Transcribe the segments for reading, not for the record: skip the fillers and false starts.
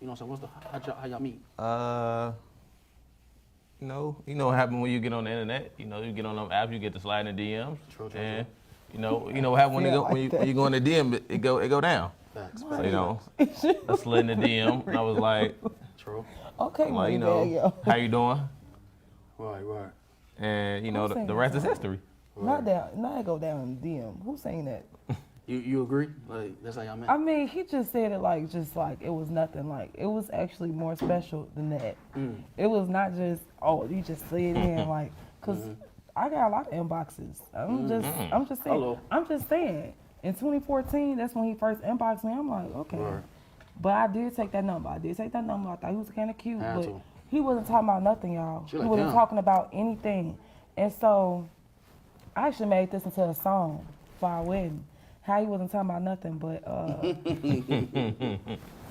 You know what I'm saying? How y'all meet? You know what happens when you get on the internet. You know, you get on them apps, you get to slide in the DMs. True. You know what happens when you go in the DM, it go down. Facts. So, you know, I slid in the DM and I was like, True. Okay, like, you know, how you doing? Right. And you know, Who's saying the rest is that? history. Not it go down in the DM. Who's saying that? You agree? Like that's how y'all met? I mean, he just said it like it was nothing. Like it was actually more special than that. It was not just you just slid in like because I got a lot of inboxes. I'm just saying. Hello. I'm just saying. In 2014, that's when he first inboxed me. I'm like, okay. Right. But I did take that number. I thought he was kind of cute, Had but to. he wasn't talking about nothing, y'all. She He like, wasn't damn. talking about anything. And so I actually made this into a song for our wedding. How he wasn't talking about nothing, but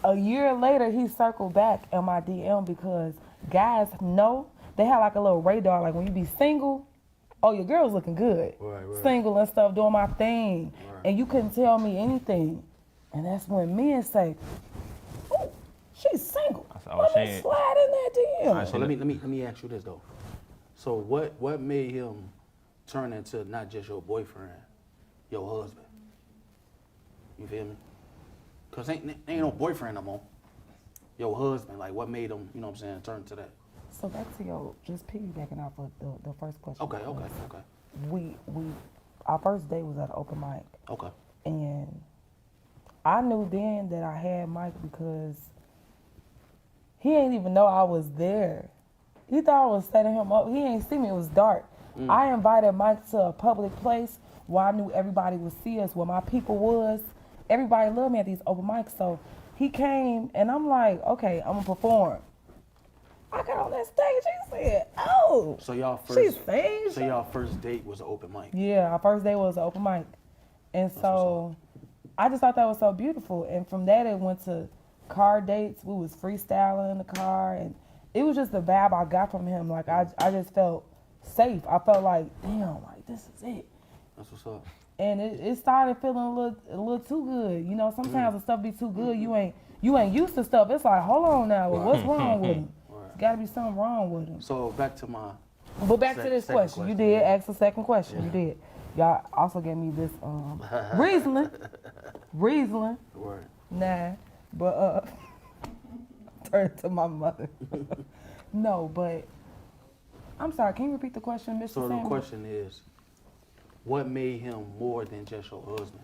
a year later he circled back in my DM because guys know they have like a little radar. Like when you be single, oh your girl's looking good, Right. single and stuff, doing my thing, Right. and you couldn't tell me anything. And that's when men say, "Oh, she's single. I was Let me saying- slide in that DM." So let me ask you this though. So what made him turn into not just your boyfriend, your husband? You feel me? Cause ain't no boyfriend no more. Your husband, like what made him, you know what I'm saying, turn to that? So back to your, just piggybacking off of the first question. Okay. We our first date was at an open mic, Okay. and I knew then that I had Mike because he ain't even know I was there. He thought I was setting him up. He ain't see me. It was dark. I invited Mike to a public place where I knew everybody would see us, where my people was. Everybody loved me at these open mics. So he came, and I'm like, okay, I'm gonna perform. I got on that stage. He said, "Oh, So y'all she's first saying." so y'all first date was an open mic. Yeah, our first day was an open mic. And so I just thought that was so beautiful. And from that it went to car dates. We was freestyling in the car, and it was just the vibe I got from him. Like I just felt safe. I felt like, damn, like this is it. That's what's up. And it started feeling a little too good. You know, sometimes the stuff be too good. You ain't used to stuff. It's like, hold on now, what's wrong with him? There's gotta be something wrong with him. So back to my But back to this second question. You question, did yeah. ask the second question. You did. Y'all also gave me this Riesling. word. Nah. But turn it to my mother. No, but I'm sorry, can you repeat the question, Mr. So the Samuel? question is, what made him more than just your husband?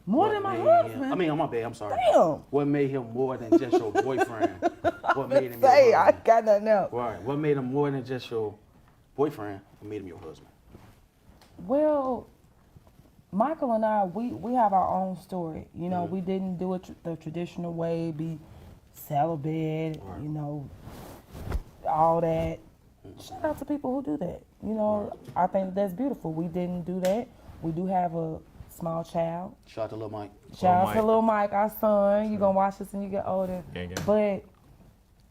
More What than my made husband? him, I mean, on my bad, I'm sorry. Damn. What made him more than just your boyfriend? What made him Say, your I husband? got nothing else. Right. What made him more than just your boyfriend? What made him your husband? Well, Michael and I, we have our own story. You know, we didn't do it the traditional way, be celibate, Right. you know, all that. Shout out to people who do that. You know, I think that's beautiful. We didn't do that. We do have a small child. Shout out to Lil Mike. Shout out to Mike. little Mike, our son. You gonna watch this when you get older. Gang, gang. But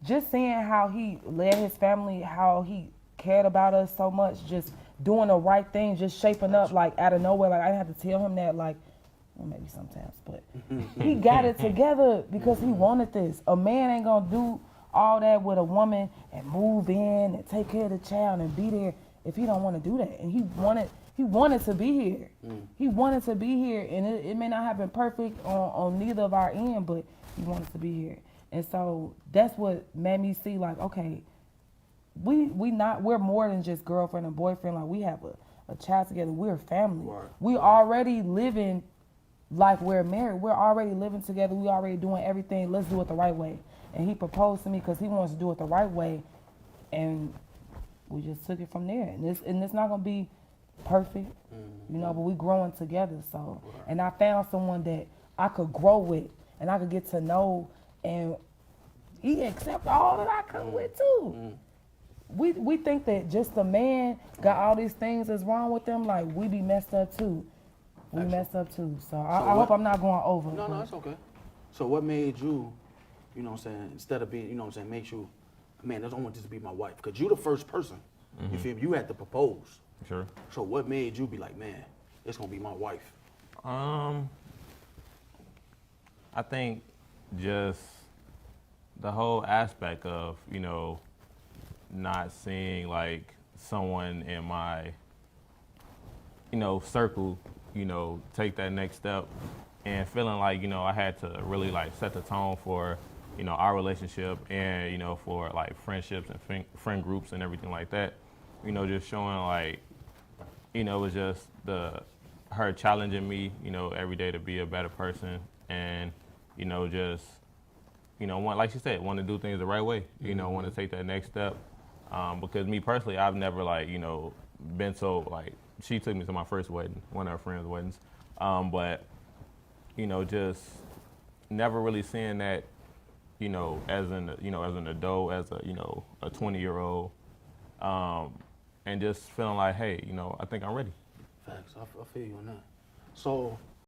just seeing how he led his family, how he cared about us so much, just doing the right thing, just shaping up like out of nowhere. Like I didn't have to tell him that, like, well, maybe sometimes, but he got it together because he wanted this. A man ain't gonna do all that with a woman and move in and take care of the child and be there if he don't want to do that. And he wanted to be here. He wanted to be here, and it may not have been perfect on neither of our end, but he wanted to be here. And so that's what made me see, like, okay, we're more than just girlfriend and boyfriend. Like we have a child together. We're family. Right. We already living like we're married. We're already living together. We already doing everything. Let's do it the right way. And he proposed to me because he wants to do it the right way, and we just took it from there. And it's not gonna be perfect, you know, but we growing together. So, and I found someone that I could grow with, and I could get to know, and he accept all that I come with too. We think that just a man got all these things that's wrong with them, like we be messed up too. We messed up too. So I what- hope I'm not going over. No, but it's okay. So what made you, you know what I'm saying, instead of being, you know what I'm saying, makes you, man, I don't want this to be my wife. Because you the first person, you feel me? You had to propose. Sure. So what made you be like, man, it's going to be my wife? I think just the whole aspect of, you know, not seeing like someone in my, you know, circle, you know, take that next step, and feeling like, you know, I had to really like set the tone for, you know, our relationship, and, you know, for like friendships and friend groups and everything like that. You know, just showing like, you know, it was just her challenging me, you know, every day to be a better person, and, you know, just, you know, like she said, want to do things the right way, you know, want to take that next step. Because me personally, I've never like, you know, been so like, she took me to my first wedding, one of her friends' weddings. But, you know, just never really seeing that, you know, as an adult, as a, you know, a 20-year-old, and just feeling like, hey, you know, I think I'm ready. Facts. I feel you on that. So